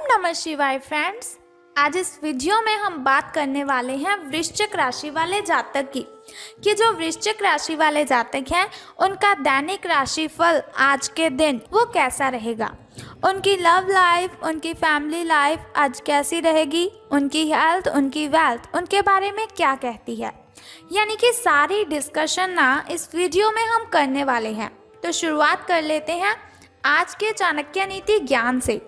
नमः शिवाय फ्रेंड्स। आज इस वीडियो में हम बात करने वाले हैं वृश्चिक राशि वाले जातक की कि जो वृश्चिक राशि वाले जातक हैं उनका दैनिक राशिफल आज के दिन वो कैसा रहेगा, उनकी लव लाइफ, उनकी फैमिली लाइफ आज कैसी रहेगी, उनकी हेल्थ, उनकी वेल्थ, उनके बारे में क्या कहती है, यानी कि सारी डिस्कशन ना इस वीडियो में हम करने वाले हैं। तो शुरुआत कर लेते हैं आज के चाणक्य नीति ज्ञान से।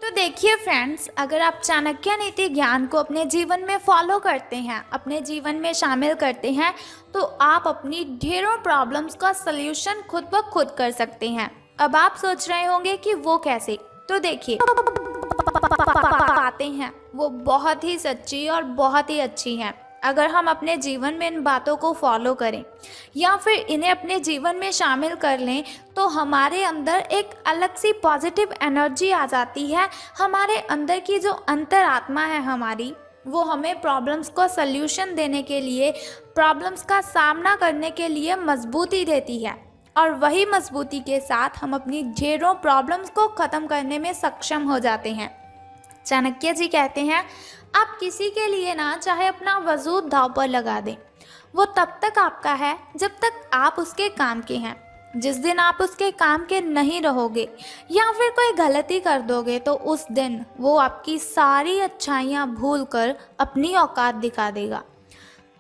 तो देखिए फ्रेंड्स, अगर आप चाणक्य नीति ज्ञान को अपने जीवन में फॉलो करते हैं, अपने जीवन में शामिल करते हैं, तो आप अपनी ढेरों प्रॉब्लम्स का सल्यूशन खुद ब खुद कर सकते हैं। अब आप सोच रहे होंगे कि वो कैसे, तो देखिए बातें हैं वो बहुत ही सच्ची और बहुत ही अच्छी हैं। अगर हम अपने जीवन में इन बातों को फॉलो करें या फिर इन्हें अपने जीवन में शामिल कर लें तो हमारे अंदर एक अलग सी पॉजिटिव एनर्जी आ जाती है। हमारे अंदर की जो अंतरात्मा है हमारी, वो हमें प्रॉब्लम्स को सल्यूशन देने के लिए, प्रॉब्लम्स का सामना करने के लिए मजबूती देती है और वही मजबूती के साथ हम अपनी ढेरों प्रॉब्लम्स को ख़त्म करने में सक्षम हो जाते हैं। चाणक्य जी कहते हैं, आप किसी के लिए ना चाहे अपना वजूद दांव पर लगा दें, वो तब तक आपका है जब तक आप उसके काम के हैं। जिस दिन आप उसके काम के नहीं रहोगे या फिर कोई गलती कर दोगे तो उस दिन वो आपकी सारी अच्छाइयाँ भूलकर अपनी औकात दिखा देगा।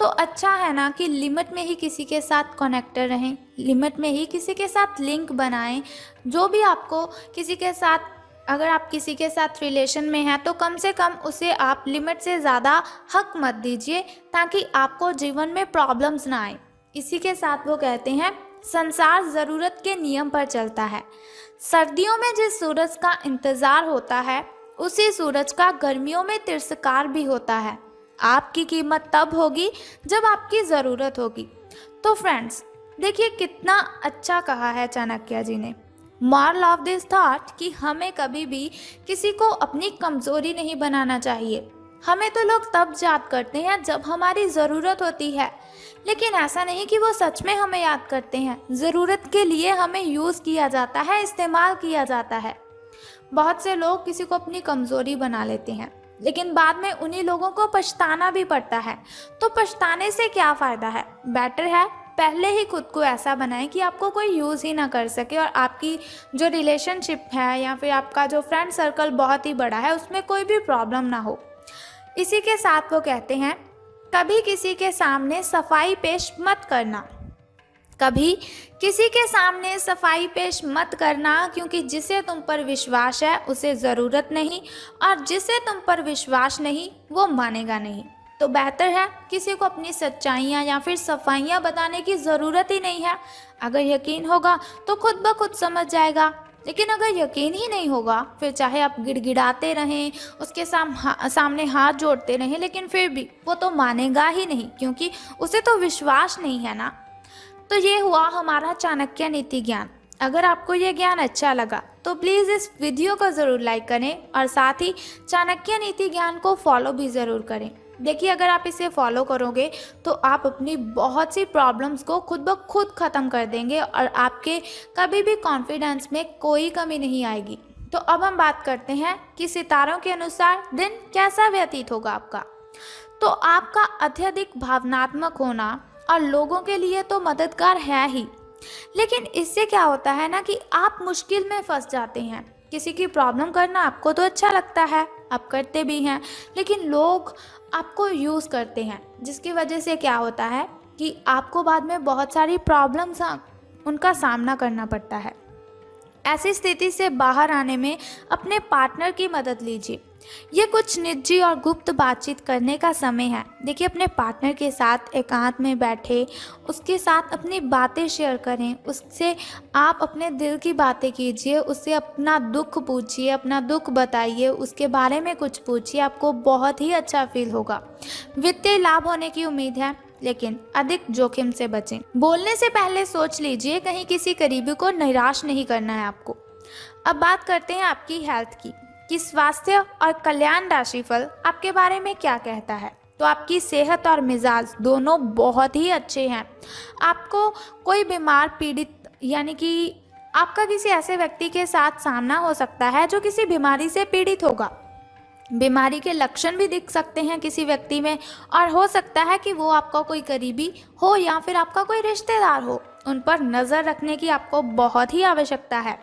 तो अच्छा है ना कि लिमिट में ही किसी के साथ कनेक्टेड रहें, लिमिट में ही किसी के साथ लिंक बनाएं। जो भी आपको किसी के साथ, अगर आप किसी के साथ रिलेशन में हैं तो कम से कम उसे आप लिमिट से ज़्यादा हक मत दीजिए ताकि आपको जीवन में प्रॉब्लम्स ना आए। इसी के साथ वो कहते हैं, संसार ज़रूरत के नियम पर चलता है। सर्दियों में जिस सूरज का इंतज़ार होता है उसी सूरज का गर्मियों में तिरस्कार भी होता है। आपकी कीमत तब होगी जब आपकी ज़रूरत होगी। तो फ्रेंड्स देखिए कितना अच्छा कहा है चाणक्य जी ने। मॉरल ऑफ दिस थॉट कि हमें कभी भी किसी को अपनी कमज़ोरी नहीं बनाना चाहिए। हमें तो लोग तब याद करते हैं जब हमारी ज़रूरत होती है, लेकिन ऐसा नहीं कि वो सच में हमें याद करते हैं। ज़रूरत के लिए हमें यूज़ किया जाता है, इस्तेमाल किया जाता है। बहुत से लोग किसी को अपनी कमज़ोरी बना लेते हैं लेकिन बाद में उन्हीं लोगों को पछताना भी पड़ता है। तो पछताने से क्या फ़ायदा है? बेटर है पहले ही खुद को ऐसा बनाएं कि आपको कोई यूज़ ही ना कर सके और आपकी जो रिलेशनशिप है या फिर आपका जो फ्रेंड सर्कल बहुत ही बड़ा है उसमें कोई भी प्रॉब्लम ना हो। इसी के साथ वो कहते हैं, कभी किसी के सामने सफाई पेश मत करना, कभी किसी के सामने सफाई पेश मत करना, क्योंकि जिसे तुम पर विश्वास है उसे ज़रूरत नहीं और जिसे तुम पर विश्वास नहीं वो मानेगा नहीं। तो बेहतर है किसी को अपनी सच्चाइयाँ या फिर सफाइयाँ बताने की ज़रूरत ही नहीं है। अगर यकीन होगा तो खुद ब खुद समझ जाएगा, लेकिन अगर यकीन ही नहीं होगा फिर चाहे आप गिड़गिड़ाते रहें, उसके सामने हाथ जोड़ते रहें, लेकिन फिर भी वो तो मानेगा ही नहीं क्योंकि उसे तो विश्वास नहीं है ना। तो ये हुआ हमारा चाणक्य नीति ज्ञान। अगर आपको ये ज्ञान अच्छा लगा तो प्लीज़ इस वीडियो को ज़रूर लाइक करें और साथ ही चाणक्य नीति ज्ञान को फॉलो भी ज़रूर करें। देखिए अगर आप इसे फॉलो करोगे तो आप अपनी बहुत सी प्रॉब्लम्स को खुद ब खुद ख़त्म कर देंगे और आपके कभी भी कॉन्फिडेंस में कोई कमी नहीं आएगी। तो अब हम बात करते हैं कि सितारों के अनुसार दिन कैसा व्यतीत होगा आपका। तो आपका अत्यधिक भावनात्मक होना और लोगों के लिए तो मददगार है ही, लेकिन इससे क्या होता है ना कि आप मुश्किल में फंस जाते हैं। किसी की प्रॉब्लम करना आपको तो अच्छा लगता है, आप करते भी हैं, लेकिन लोग आपको यूज़ करते हैं, जिसकी वजह से क्या होता है कि आपको बाद में बहुत सारी प्रॉब्लम्स उनका सामना करना पड़ता है। ऐसी स्थिति से बाहर आने में अपने पार्टनर की मदद लीजिए। ये कुछ निजी और गुप्त बातचीत करने का समय है। देखिए अपने पार्टनर के साथ एकांत में बैठे, उसके साथ अपनी बातें शेयर करें, उससे आप अपने दिल की बातें कीजिए, उससे अपना दुख पूछिए, अपना दुख बताइए, उसके बारे में कुछ पूछिए, आपको बहुत ही अच्छा फील होगा। वित्तीय लाभ होने की उम्मीद है, लेकिन अधिक जोखिम से बचें। बोलने से पहले सोच लीजिए, कहीं किसी करीबी को निराश नहीं करना है आपको। अब बात करते हैं आपकी हेल्थ की कि स्वास्थ्य और कल्याण राशिफल आपके बारे में क्या कहता है। तो आपकी सेहत और मिजाज दोनों बहुत ही अच्छे हैं। आपको कोई बीमार पीड़ित, यानी कि आपका किसी ऐसे व्यक्ति के साथ सामना हो सकता है जो किसी बीमारी से पीड़ित होगा। बीमारी के लक्षण भी दिख सकते हैं किसी व्यक्ति में, और हो सकता है कि वो आपका कोई करीबी हो या फिर आपका कोई रिश्तेदार हो। उन पर नज़र रखने की आपको बहुत ही आवश्यकता है।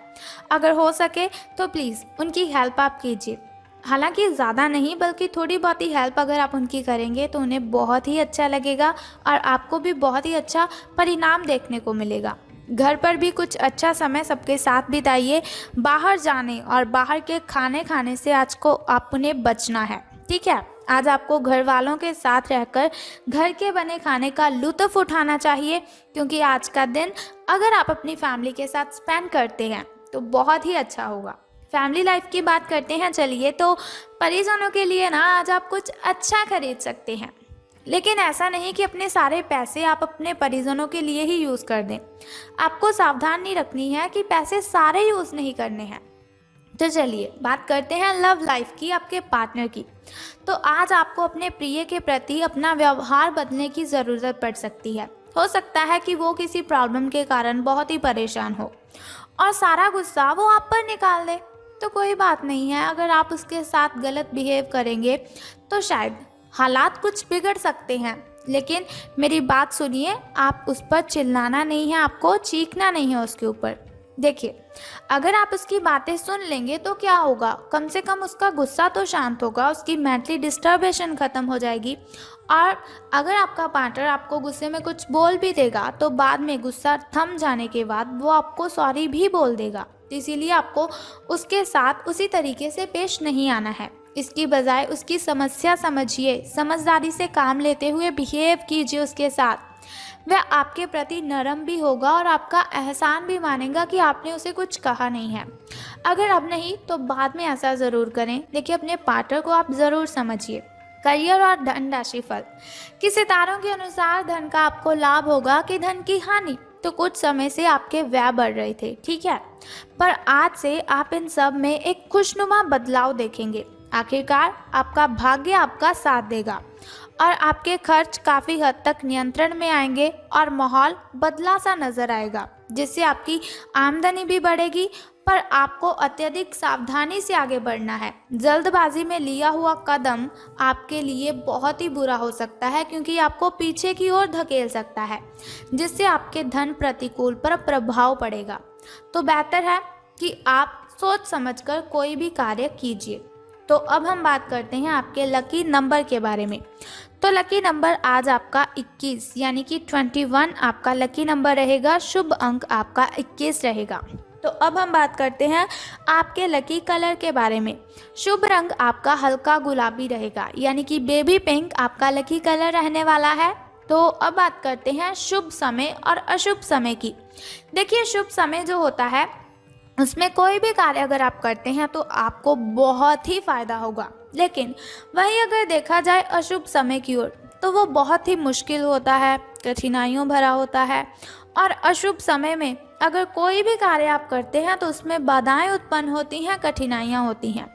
अगर हो सके तो प्लीज़ उनकी हेल्प आप कीजिए। हालांकि ज़्यादा नहीं, बल्कि थोड़ी बहुत ही हेल्प अगर आप उनकी करेंगे तो उन्हें बहुत ही अच्छा लगेगा और आपको भी बहुत ही अच्छा परिणाम देखने को मिलेगा। घर पर भी कुछ अच्छा समय सबके साथ बिताइए। बाहर जाने और बाहर के खाने खाने से आज को आपने बचना है, ठीक है। आज आपको घर वालों के साथ रहकर घर के बने खाने का लुत्फ़ उठाना चाहिए, क्योंकि आज का दिन अगर आप अपनी फैमिली के साथ स्पेंड करते हैं तो बहुत ही अच्छा होगा। फैमिली लाइफ की बात करते हैं चलिए, तो परिजनों के लिए ना आज आप कुछ अच्छा खरीद सकते हैं, लेकिन ऐसा नहीं कि अपने सारे पैसे आप अपने परिजनों के लिए ही यूज़ कर दें। आपको सावधानी रखनी है कि पैसे सारे यूज़ नहीं करने हैं। तो चलिए बात करते हैं लव लाइफ की, आपके पार्टनर की। तो आज आपको अपने प्रिय के प्रति अपना व्यवहार बदलने की ज़रूरत पड़ सकती है। हो सकता है कि वो किसी प्रॉब्लम के कारण बहुत ही परेशान हो और सारा गुस्सा वो आप पर निकाल दे। तो कोई बात नहीं है, अगर आप उसके साथ गलत बिहेव करेंगे तो शायद हालात कुछ बिगड़ सकते हैं, लेकिन मेरी बात सुनिए, आप उस पर चिल्लाना नहीं है, आपको चीखना नहीं है उसके ऊपर। देखिए, अगर आप उसकी बातें सुन लेंगे तो क्या होगा, कम से कम उसका गुस्सा तो शांत होगा, उसकी मेंटली डिस्टर्बेशन ख़त्म हो जाएगी। और अगर आपका पार्टनर आपको गुस्से में कुछ बोल भी देगा तो बाद में गुस्सा थम जाने के बाद वो आपको सॉरी भी बोल देगा। इसीलिए आपको उसके साथ उसी तरीके से पेश नहीं आना है। इसकी बजाय उसकी समस्या समझिए, समझदारी से काम लेते हुए बिहेव कीजिए उसके साथ। वह आपके प्रति नरम भी होगा और आपका एहसान भी मानेगा कि आपने उसे कुछ कहा नहीं है। अगर अब नहीं तो बाद में ऐसा ज़रूर करें। देखिए, अपने पार्टनर को आप ज़रूर समझिए। करियर और धन राशि फल कि सितारों के अनुसार धन का आपको लाभ होगा कि धन की हानि। तो कुछ समय से आपके व्यय बढ़ रहे थे, ठीक है, पर आज से आप इन सब में एक खुशनुमा बदलाव देखेंगे। आखिरकार आपका भाग्य आपका साथ देगा और आपके खर्च काफ़ी हद तक नियंत्रण में आएंगे और माहौल बदला सा नज़र आएगा, जिससे आपकी आमदनी भी बढ़ेगी। पर आपको अत्यधिक सावधानी से आगे बढ़ना है। जल्दबाजी में लिया हुआ कदम आपके लिए बहुत ही बुरा हो सकता है, क्योंकि आपको पीछे की ओर धकेल सकता है, जिससे आपके धन प्रतिकूल पर प्रभाव पड़ेगा। तो बेहतर है कि आप सोच समझकर कोई भी कार्य कीजिए। तो अब हम बात करते हैं आपके लकी नंबर के बारे में। तो लकी नंबर आज आपका 21 यानी कि 21 आपका लकी नंबर रहेगा। शुभ अंक आपका 21 रहेगा। तो अब हम बात करते हैं आपके लकी कलर के बारे में। शुभ रंग आपका हल्का गुलाबी रहेगा, यानी कि बेबी पिंक आपका लकी कलर रहने वाला है। तो अब बात करते हैं शुभ समय और अशुभ समय की। देखिए, शुभ समय जो होता है उसमें कोई भी कार्य अगर आप करते हैं तो आपको बहुत ही फ़ायदा होगा, लेकिन वही अगर देखा जाए अशुभ समय की ओर तो वो बहुत ही मुश्किल होता है, कठिनाइयों भरा होता है। और अशुभ समय में अगर कोई भी कार्य आप करते हैं तो उसमें बाधाएं उत्पन्न होती हैं, कठिनाइयाँ होती हैं।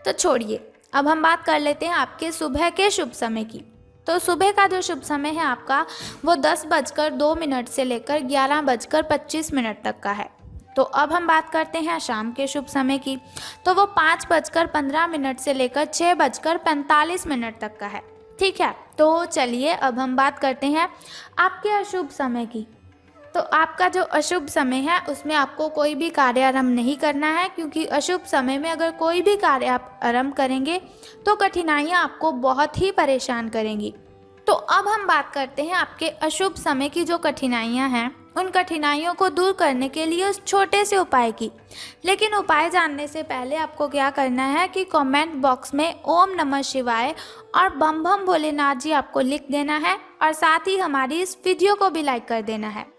तो छोड़िए, अब हम बात कर लेते हैं आपके सुबह के शुभ समय की। तो सुबह का जो शुभ समय है आपका वो 10:02 से लेकर 11:25 तक का है। तो अब हम बात करते हैं शाम के शुभ समय की। तो वो 5:15 से लेकर 6:45 तक का है, ठीक है। तो चलिए अब हम बात करते हैं आपके अशुभ समय की। तो आपका जो अशुभ समय है उसमें आपको कोई भी कार्य आरंभ नहीं करना है, क्योंकि अशुभ समय में अगर कोई भी कार्य आप आरंभ करेंगे तो कठिनाइयाँ आपको बहुत ही परेशान करेंगी। तो अब हम बात करते हैं आपके अशुभ समय की जो कठिनाइयाँ हैं, उन कठिनाइयों को दूर करने के लिए उस छोटे से उपाय की। लेकिन उपाय जानने से पहले आपको क्या करना है कि कमेंट बॉक्स में ओम नमः शिवाय और बम बम भोलेनाथ जी आपको लिख देना है, और साथ ही हमारी इस वीडियो को भी लाइक कर देना है।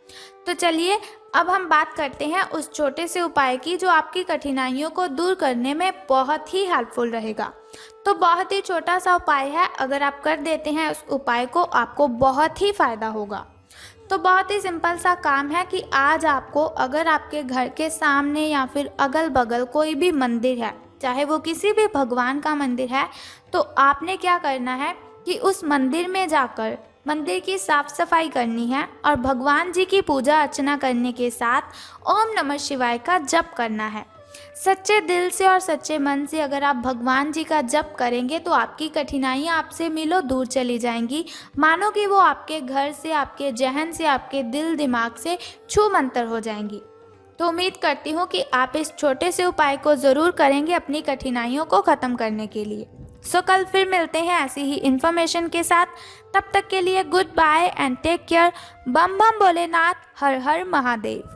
तो चलिए अब हम बात करते हैं उस छोटे से उपाय की जो आपकी कठिनाइयों को दूर करने में बहुत ही हेल्पफुल रहेगा। तो बहुत ही छोटा सा उपाय है, अगर आप कर देते हैं उस उपाय को आपको बहुत ही फ़ायदा होगा। तो बहुत ही सिंपल सा काम है कि आज आपको अगर आपके घर के सामने या फिर अगल बगल कोई भी मंदिर है, चाहे वो किसी भी भगवान का मंदिर है, तो आपने क्या करना है कि उस मंदिर में जाकर मंदिर की साफ सफाई करनी है और भगवान जी की पूजा अर्चना करने के साथ ओम नमः शिवाय का जप करना है। सच्चे दिल से और सच्चे मन से अगर आप भगवान जी का जप करेंगे तो आपकी कठिनाइयाँ आपसे मिलो दूर चली जाएंगी। मानो कि वो आपके घर से, आपके ज़हन से, आपके दिल दिमाग से छू मंतर हो जाएंगी। तो उम्मीद करती हूँ कि आप इस छोटे से उपाय को ज़रूर करेंगे अपनी कठिनाइयों को ख़त्म करने के लिए। सो कल फिर मिलते हैं ऐसी ही इन्फॉर्मेशन के साथ। तब तक के लिए goodbye and take care. बम बम भोलेनाथ, हर हर महादेव।